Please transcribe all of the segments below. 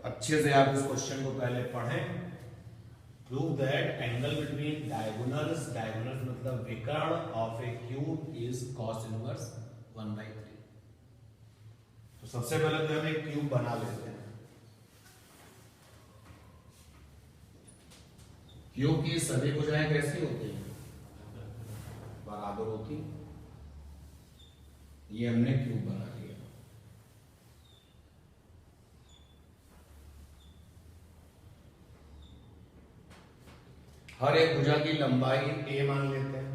अच्छे से आप इस क्वेश्चन को पहले पढ़ें। Prove that angle between diagonals, diagonals मतलब विकर्ण of A cube is cos inverse 1/3। तो सबसे पहले तो हम एक क्यूब बना लेते हैं। क्यूब की सभी भुजाएं कैसी होती हैं? बराबर होती। ये हमने क्यूब बना लिया। हर एक भुजा की लंबाई a मान लेते हैं।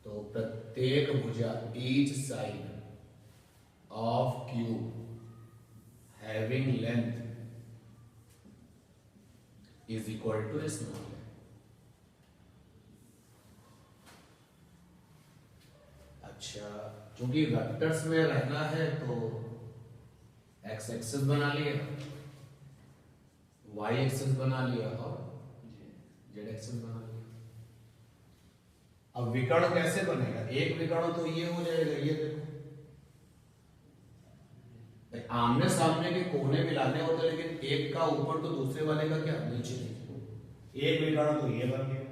तो प्रत्येक भुजा each side of cube having length is equal to small. अच्छा, चूंकि वेक्टर्स में रहना है तो एक्स एक्सिस बना लिया, वाई एक्सिस बना लिया और जेड एक्सिस बना लिया। अब विकर्ण कैसे बनेगा? एक विकर्ण तो ये हो जाएगा, ये देखो आमने सामने के कोने मिलाने होते, लेकिन एक का ऊपर तो दूसरे वाले का क्या नीचे। एक विकर्ण तो ये बन गया,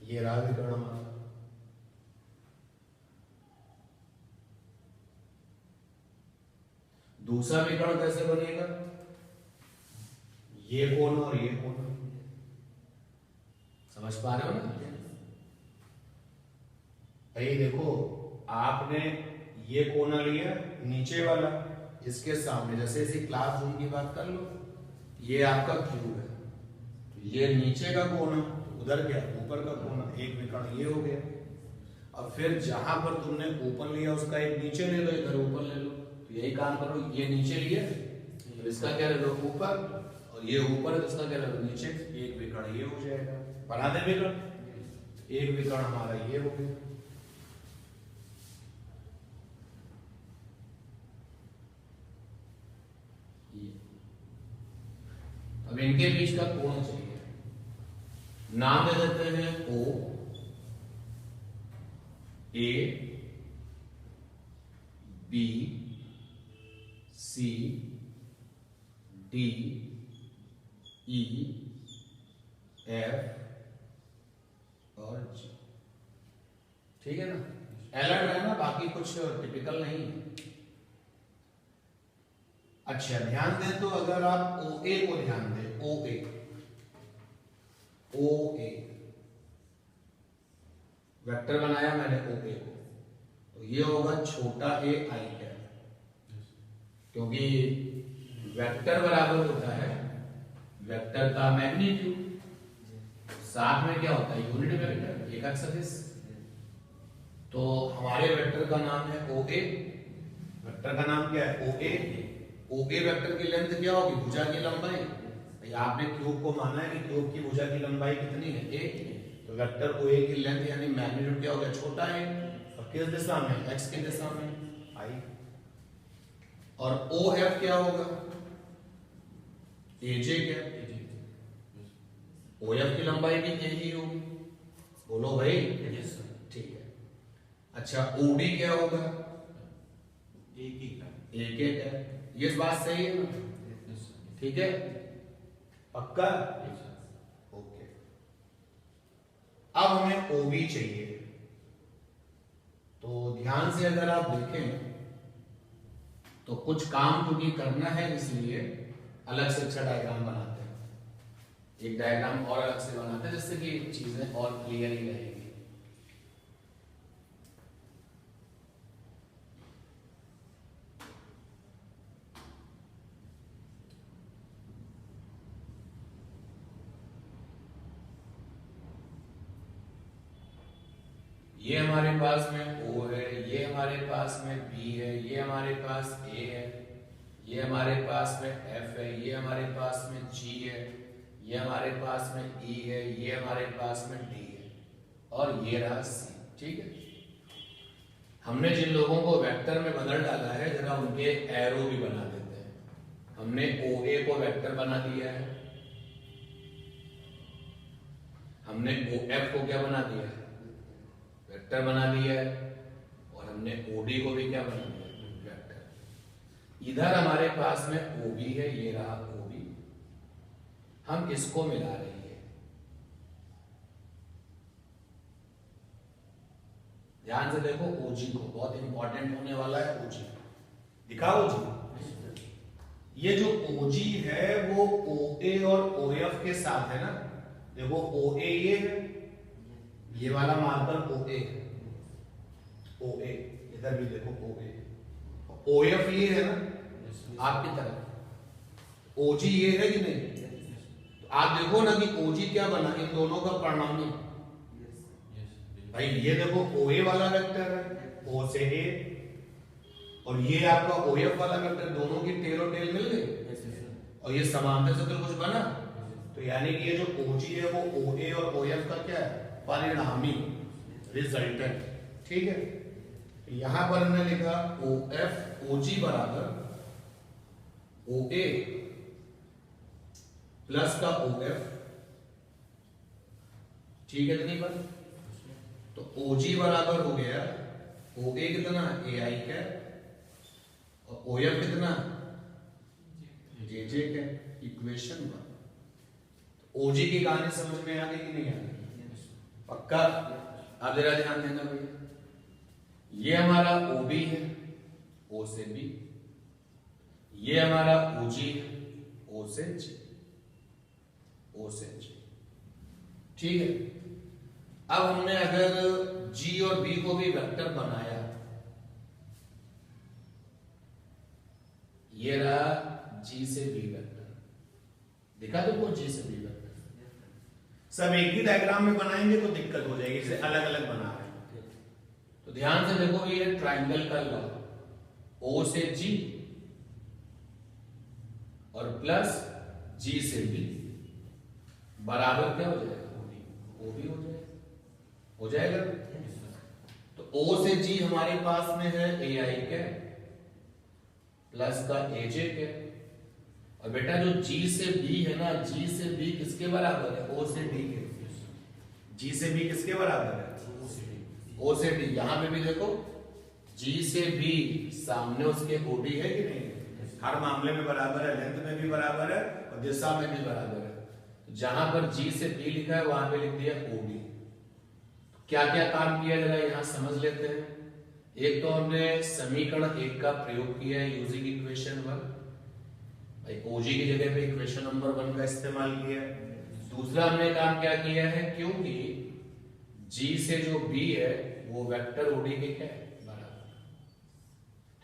ये रहा विकर्ण हमारा। दूसरा विकर्ण कैसे बनेगा? ये कोण और ये कोण, समझ पा रहे हो ना? भाई देखो, आपने ये कोना लिया नीचे वाला इसके सामने, जैसे इसी क्लासरूम की बात कर लो, ये आपका क्यूब है, तो ये नीचे का कोना, उधर क्या ऊपर का कोना, एक विकर्ण ये हो गया। अब फिर जहां पर तुमने ऊपर लिया उसका एक नीचे ले लो, इधर ऊपर ले लो, तो यही काम करो। ये नीचे लिया तो इसका क्या ले लो ऊपर, और ये ऊपर है तो इसका क्या ले लो नीचे। एक विकर्ण ये हो जाएगा, बना दे विकर्ण। एक विकर्ण हमारा ये हो गया। अब इनके बीच का कोण चाहिए, नाम दे देते हैं O A B C D E F और जी। ठीक है ना? अलर्ट है ना, बाकी कुछ टिपिकल नहीं है। अच्छा, ध्यान दें तो अगर आप ओ ए को ध्यान दें, ओ ए वेक्टर बनाया मैंने ओ ए को, तो ये होगा छोटा ए आई कैप, क्योंकि वेक्टर बराबर होता है वेक्टर का मैग्नीट्यूड, साथ में क्या होता है यूनिट वेक्टर, एक सदिश। तो हमारे वेक्टर का नाम है ओ ए। वेक्टर का नाम क्या है? ओ ए। ओ ए वेक्टर की लेंथ क्या होगी? भुजा की लंबाई। भाई आपने क्यूब को माना है कि क्यूब की भुजा की लंबाई कितनी है? एक। तो वेक्टर ओ ए की लेंथ यानी मैग्नीट्यूड क्या हो गया? छोटा है। और किस दिशा में? एक्स की दिशा में, आई। और ओ एफ क्या होगा? एजे क्या? ओ एफ की लंबाई भी ए ही होगी। बोलो भाई। ठीक है। अच्छा, ओडी क्या होगा? एक एक है। ये बात सही है ना? ठीक है, पक्का? ओके। अब हमें ओबी चाहिए, तो ध्यान से अगर आप देखें तो कुछ काम क्योंकि करना है, इसलिए अलग से अच्छा डायग्राम बनाते हैं। एक डायग्राम और अलग से बनाते हैं जिससे कि चीजें और क्लियर ही रहेगी। ये हमारे पास में O है, ये हमारे पास में B है, ये हमारे पास A है, ये हमारे पास में F है, ये हमारे पास में G है, ये हमारे पास में E है, ये हमारे पास में D है, और ये रहा C। ठीक है? हमने जिन लोगों को वेक्टर में बदल डाला है, जरा उनके एरो भी बना देते हैं। हमने OA को वेक्टर बना दिया है, हमने OF को क्या बना दिया है? वेक्टर बना दिया है, और हमने OD को भी क्या बना दिया? वेक्टर। इधर हमारे पास में OB है, ये रहा OB, हम इसको मिला रहे हैं। ध्यान से देखो OG को, बहुत इंपॉर्टेंट होने वाला है OG। दिखा OG, ये जो OG है वो OA और OF के साथ है ना। देखो OA ये है, ये वाला मार्कर OA है, OA इधर भी देखो OA, OF ये है ना आपकी तरफ, OG ये है कि नहीं। तो आप देखो ना कि OG क्या बना, इन दोनों का परिणामी भाई। ये देखो OA वाला वेक्टर है, O से A, और ये आपका OF वाला वेक्टर, दोनों की टेल और टेल मिल गई, और ये समांतर चतुर्भुज बना। तो यानी कि ये जो OG है वो OA और OF का क्या है, परिणामी, रिजल्टेंट। ठीक है, यहां पर हमने लिखा OG बराबर OA प्लस का OF। ठीक है इतनी बात। तो OG बराबर हो गया OA कितना, AI का, और OF कितना, JJ का। इक्वेशन 1। OG की कहानी समझ में आ गई कि नहीं आ गई? पक्का? आप जरा ध्यान देना भैया, ये हमारा OB है, O से B, ये हमारा OG है, O से G, O से G। ठीक है, अब हमने अगर G और B को भी वेक्टर बनाया, ये रहा G से B वेक्टर, दिखा तुमको G से B वेक्टर। सब एक ही डायग्राम में बनाएंगे तो दिक्कत हो जाएगी, इसे अलग अलग बना रहे हैं। तो ध्यान से देखो, ये ट्राइंगल का लॉ, O से G और प्लस G से B बराबर क्या हो जाएगा, OB हो जाएगा, हो जाएगा। तो O से G हमारे पास में है AI के प्लस का AJ के, और बेटा जो G से B है ना, G से B किसके बराबर है, O से D के। G से B किसके बराबर है, O से D। यहां पे भी देखो G से B सामने उसके OD है कि नहीं, हर मामले में बराबर है, लेंथ में भी बराबर है और दिशा में भी बराबर है। तो जहां पर G से B लिखा है वहां पे लिख दिया OD। क्या क्या काम किया जरा यहां समझ लेते हैं। एक तो हमने समीकरण 1 का प्रयोग किया है यूजिंग इक्वेशन 1, भाई OG की जगह पे इक्वेशन नंबर 1 का इस्तेमाल किया है। दूसरा हमने काम क्या किया है, क्योंकि G से जो B है वो वेक्टर OD के क्या है, बराबर।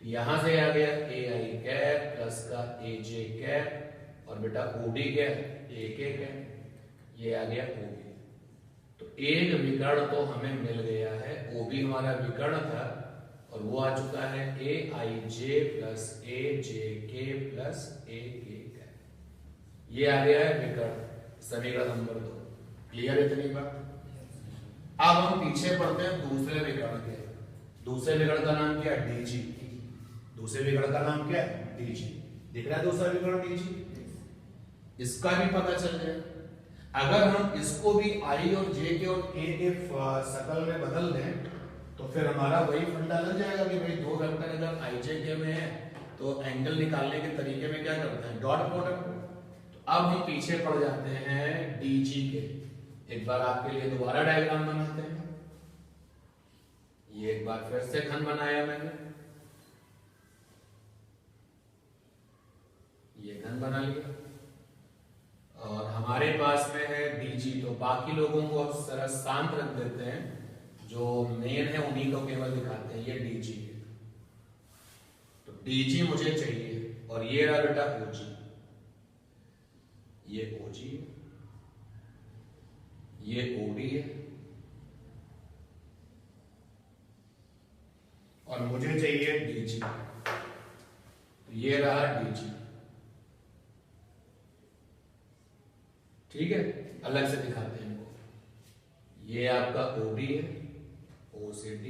तो यहां से आ गया AI कैप प्लस का AJ कैप, और बेटा OD क्या है, AK कैप, ये आ गया OB। तो एक विकर्ण तो हमें मिल गया है, OB हमारा विकर्ण था, और वो आ चुका है AIJ plus AJK plus AK। ये आ गया है विकर्ण, समीकरण नंबर 2। क्लियर इतनी बात। अब हम पीछे पढ़ते हैं दूसरे विकर्ण के। दूसरे विकर्ण का नाम क्या है, DG। दूसरे विकर्ण का नाम क्या है, DG। दिख रहा है दूसरा विकर्ण DG, इसका भी पता चल जाए। अगर हम इसको भी I और J के और K के शकल में बदल दें तो फिर हमारा वही फंडा लग जाएगा कि भाई दो वेक्टर अगर IJK में है तो एंगल निकालने के तरीके में क्या करते हैं, डॉट प्रोडक्ट। तो अब हम पीछे पड़ जाते हैं DG के। एक बार आपके लिए दोबारा डायग्राम बनाते हैं। ये एक बार फिर से घन बनाया मैंने, ये घन बना लिया, और हमारे पास में है DG। तो बाकी लोगों को अब जरा शांत रख देते हैं, जो मेन है उन्हीं को केवल दिखाते हैं। ये DG है, तो DG मुझे चाहिए, और ये रहा बेटा OG, ये OG है, ये OD है, और मुझे चाहिए DG। तो ये रहा DG। ठीक है, अलग से दिखाते हैं इनको। ये आपका OD है, O से D,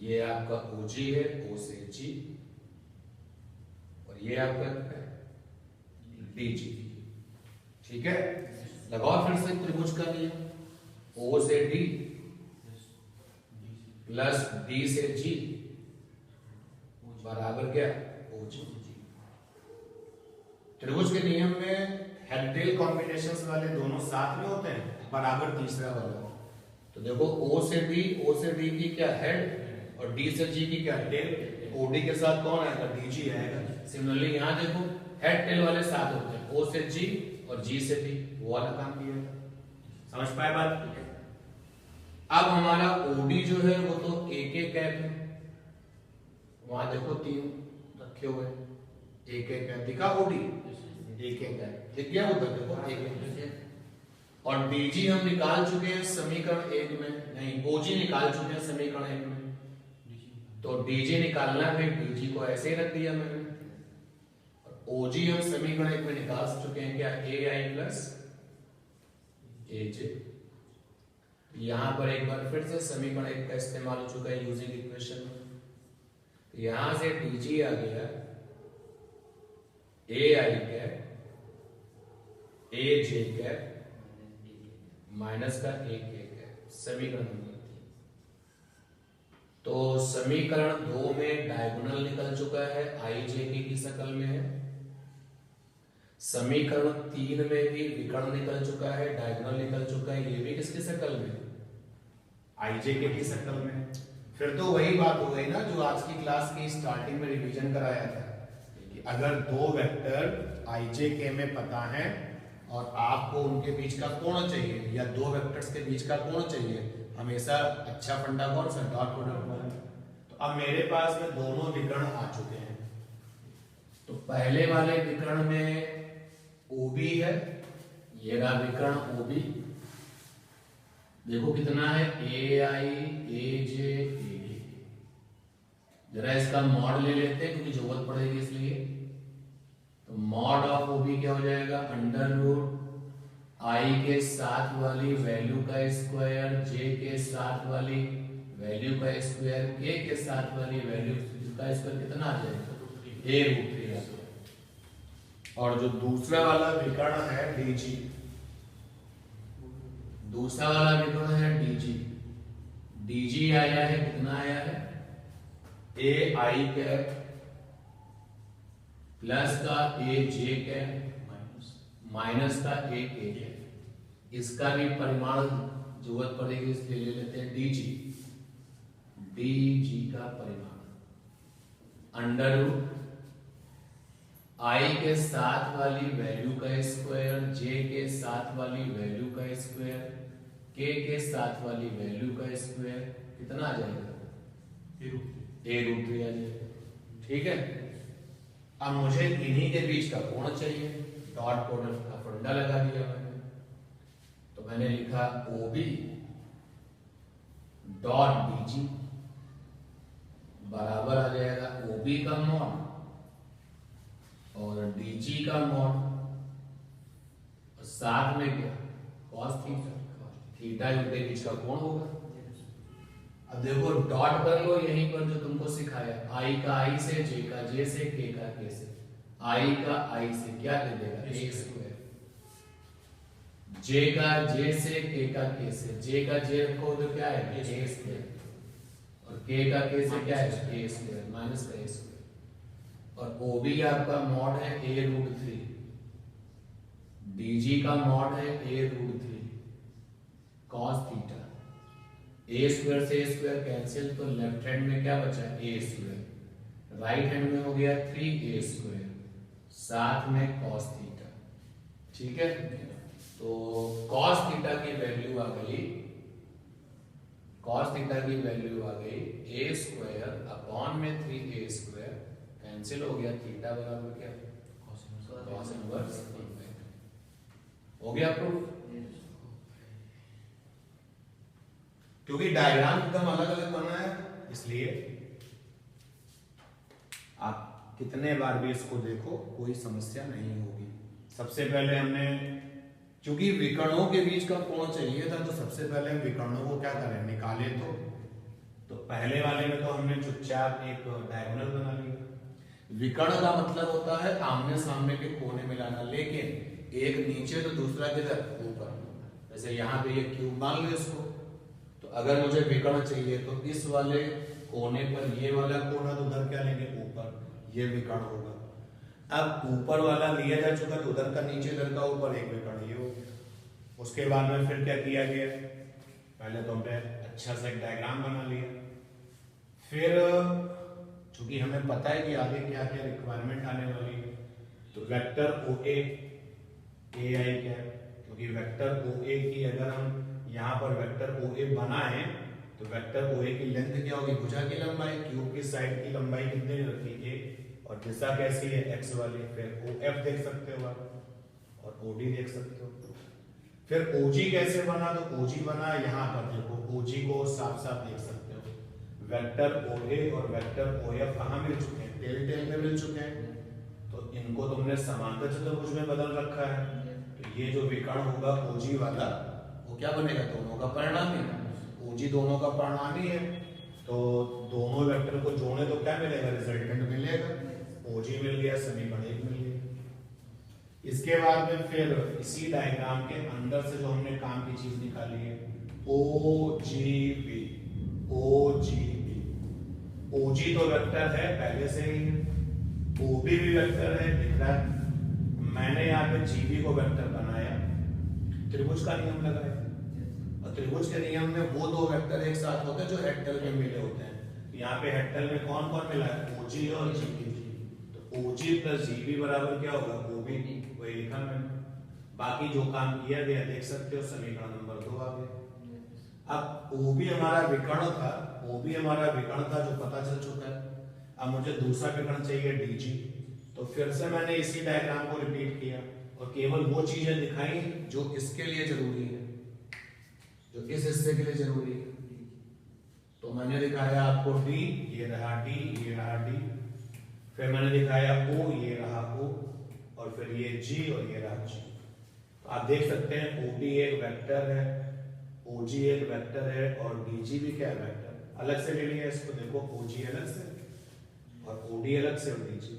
ये आपका OG है, O से G, और ये आपका DG। ठीक है, लगाओ फिर से त्रिभुज का नियम, O से D प्लस D से G बराबर क्या, OG। त्रिभुज के नियम में हेड टेल कॉम्बिनेशंस वाले दोनों साथ में होते हैं, बराबर तीसरा वाला। तो देखो O से D की क्या हेड और D से G की क्या टेल, OD के साथ कौन आएगा, DG आएगा। सिमिलरली यहाँ देखो हेड टेल वाले साथ होते हैं, O से G और G से D, वो वाला काम किया है। समझ पाए बात। अब हमारा OD जो है वो तो एक एक कैप है, वहां देखो 3 रखे हुए हैं, एक एक कैप दिखा, OD एक एक कैप दिख गया उधर, देखो एक एक। और DG हम निकाल चुके हैं समीकरण 1 में, नहीं OG निकाल चुके हैं समीकरण 1 में, तो DG निकालना है, DG को ऐसे ही रख दिया मैंने। और OG हम समीकरण 1 में निकाल चुके हैं क्या, AI प्लस AJ। यहां पर एक बार फिर से समीकरण 1 का इस्तेमाल हो चुका है यूजिंग इक्वेशन में। तो यहां से DG आ गया AI cap AJ cap minus का एक कैप, समीकरण नंबर 3। तो समीकरण 2 में डायगोनल निकल चुका है, IJK की शक्ल में है। समीकरण 3 में भी विकर्ण निकल चुका है, डायगोनल निकल चुका है, ये भी किसकी शक्ल में, IJK की शक्ल में। फिर तो वही बात हो गई ना जो आज की क्लास की स्टार्टिंग में रिवीजन कराया था कि अगर दो वेक्टर IJK में पता है और आपको उनके बीच का कोण चाहिए या दो वेक्टर्स के बीच का कोण चाहिए, हमेशा अच्छा फंडा कौन सा, डॉट प्रोडक्ट वाला। तो अब मेरे पास में दोनों विकर्ण आ चुके हैं। तो पहले वाले विकर्ण में OB है, ये रहा विकर्ण OB, देखो कितना है, AI AJ AD। जरा इसका मॉड ले लेते हैं क्योंकि जरूरत पड़ेगी इसलिए। तो मॉड ऑफ OB क्या हो जाएगा, अंडर रूट I के साथ वाली वैल्यू का स्क्वायर, J के साथ वाली वैल्यू का स्क्वायर, K के साथ वाली वैल्यू का स्क्वायर, कितना आ जाएगा, A√3। और जो दूसरा वाला विकर्ण है DG, दूसरा वाला विकर्ण है DG आया है, कितना आया है, AI कैप प्लस का AJ कैप माइनस का AK कैप। इसका भी परिमाण जरूरत पड़ेगी इसलिए ले लेते हैं DG का परिमाण अंडर रूट I के साथ वाली वैल्यू का स्क्वायर, J के साथ वाली वैल्यू का स्क्वायर, K के साथ वाली वैल्यू का स्क्वायर, कितना आ जाएगा, A√3 आ जाएगा। ठीक है, अब मुझे इन्हीं के बीच का कोण चाहिए, डॉट प्रोडक्ट का फंडा लगा दिया मैंने। तो मैंने लिखा OB डॉट DG बराबर आ जाएगा OB का मॉड और DG का मॉड और साथ में क्या, cos थीटा उनके बीच का कोण होगा। अब देखो डॉट कर लो यहीं पर जो तुमको सिखाया, I का I से, J का J से, K का K से। I का I से क्या दे देगा, A²। J का J से, K का K से, J का J रखो तो क्या है, A² और K का K से क्या है, A² माइनस का A²। और OB आपका मॉड है A√3, DG का मॉड है A√3 cos थीटा। A² से A² कैंसिल, तो लेफ्ट हैंड में क्या बचा, A², राइट हैंड में हो गया 3A² साथ में cos थीटा। ठीक है, तो cos थीटा की वैल्यू आ गई, cos थीटा की वैल्यू आ गई A² अपॉन में 3A² कैंसिल हो गया, थीटा बराबर क्या, cos इनवर्स हो गया प्रूफ। क्योंकि डायग्राम एकदम अलग अलग बना है इसलिए आप कितने बार भी इसको देखो कोई समस्या नहीं होगी। सबसे पहले हमने क्योंकि विकर्णों के बीच का कोण चाहिए था, तो सबसे पहले हम विकर्णों को क्या करें, निकाले। तो पहले वाले में तो हमने चुपचाप एक डायगोनल बना लिया। विकर्ण का मतलब होता है आमने सामने के कोने मिलाना, लेकिन एक नीचे तो दूसरा किधर, ऊपर। जैसे यहाँ पे ये क्यूब मान लो इसको, तो अगर मुझे विकर्ण चाहिए तो इस वाले कोने पर ये वाला कोना, तो उधर क्या लेंगे ऊपर, ये विकर्ण होगा। अब ऊपर वाला लिया जा चुका तो उधर का नीचे, इधर का ऊपर, एक विकर्ण ये हो गया। उसके बाद में फिर क्या किया गया, पहले तो हमने अच्छा सा एक डायग्राम बना लिया। फिर चूंकि हमें पता है कि आगे क्या क्या रिक्वायरमेंट आने वाली है, तो वेक्टर ओ ए आई क्या है, क्योंकि वेक्टर ओ ए की अगर हम यहाँ पर वेक्टर ओ ए बनाए तो वेक्टर ओ ए की लेंथ क्या होगी, भुजा की लंबाई, क्यूब की साइड की लंबाई कितनी रखी ए, और दिशा कैसी है एक्स वाली। फिर ओ एफ देख सकते हो आप और ओ डी देख सकते हो। फिर ओजी कैसे बना, तो ओजी बना यहाँ पर देखो, ओजी को साफ साफ देख सकते हो, वेक्टर ओ ए और वेक्टर ओ एफ कहाँ मिल चुके हैं, टेल टेल में मिल चुके हैं। तो इनको तुमने समांतर चतुर्भुज में बदल रखा है, तो ये जो विकर्ण होगा ओजी वाला वो क्या बनेगा, दोनों का परिणामी। ओजी दोनों का परिणामी है, तो दोनों वेक्टर को जोड़े तो क्या मिलेगा, रिजल्टेंट मिलेगा, ओजी मिल गया, समीकरण 1 मिल गया। इसके बाद में फिर इसी डायग्राम के अंदर से जो हमने काम की चीज निकाली है, ओ जी बी, ओ जी बी, ओजी तो वेक्टर है पहले से ही, ओबी भी वेक्टर है दिख रहा है। मैंने यहाँ पे जीबी को वेक्टर बनाया, त्रिभुज का नियम लगाया, और त्रिभुज के नियम में वो दो वेक्टर एक साथ होते हैं जो हेक्टल में मिले होते हैं। यहाँ पे हेक्टल में कौन कौन मिला है, ओजी और जीबी। तो ओजी प्लस जीबी बराबर क्या होगा, ओबी, वही लिखा मैंने। बाकी जो काम किया गया देख सकते हो, समीकरण नंबर 2 आ गया। अब ओबी हमारा विकर्ण था, ओबी हमारा विकर्ण था जो पता चल चुका है। अब मुझे दूसरा विकर्ण चाहिए डीजी, तो फिर से मैंने इसी डायग्राम को रिपीट किया और केवल वो चीजें दिखाई जो इसके लिए जरूरी है, जो इस हिस्से के लिए जरूरी है। तो मैंने दिखाया आपको डी, ये रहा डी, ये रहा डी। फिर मैंने दिखाया ओ, ये रहा ओ, और फिर ये जी और ये रहा जी। तो आप देख सकते हैं ओडी एक वेक्टर है, ओजी एक वेक्टर है, और डीजी भी क्या है, वेक्टर। अलग से ले लिया इसको, देखो ओजी अलग से और ओडी अलग से, और डीजी।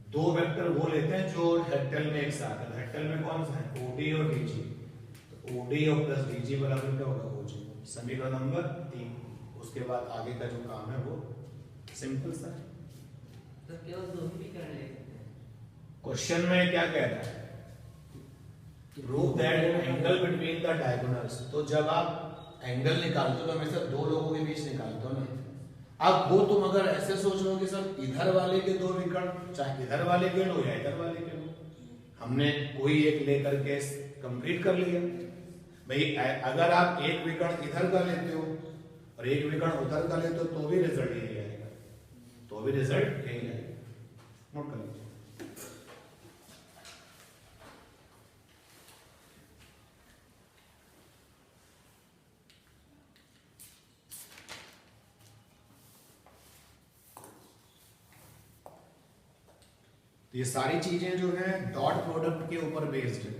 दो वेक्टर वो लेते हैं जो हेक्टल में एक साथ है। हेक्टल में कौन सा है, ओडी और डीजी। तो ओडी और प्लस डीजी बराबर क्या होगा, ओजी। समीकरण नंबर 3। उसके बाद आगे का जो काम है वो सिंपल सा है। तो केवल दो ही विकर्ण ले सकते हैं। क्वेश्चन में क्या कह रहा है, prove that angle between the diagonals. तो जब आप एंगल निकालते हो तो हमेशा दो लोगों के बीच निकालते हो ना। अब वो तुम अगर ऐसे सोच लो कि सर इधर वाले के दो विकर्ण, चाहे इधर वाले के लो या इधर वाले के लो, हमने कोई एक लेकर के कंप्लीट कर लिया। भाई अगर आप एक विकर्ण इधर का लेते हो और एक विकर्ण उधर का लेते हो तो भी रिजल्ट यही आएगा, तो भी रिजल्ट यही आएगा। नोट कर लीजिए। ये सारी चीजें जो है डॉट प्रोडक्ट के ऊपर बेस्ड है।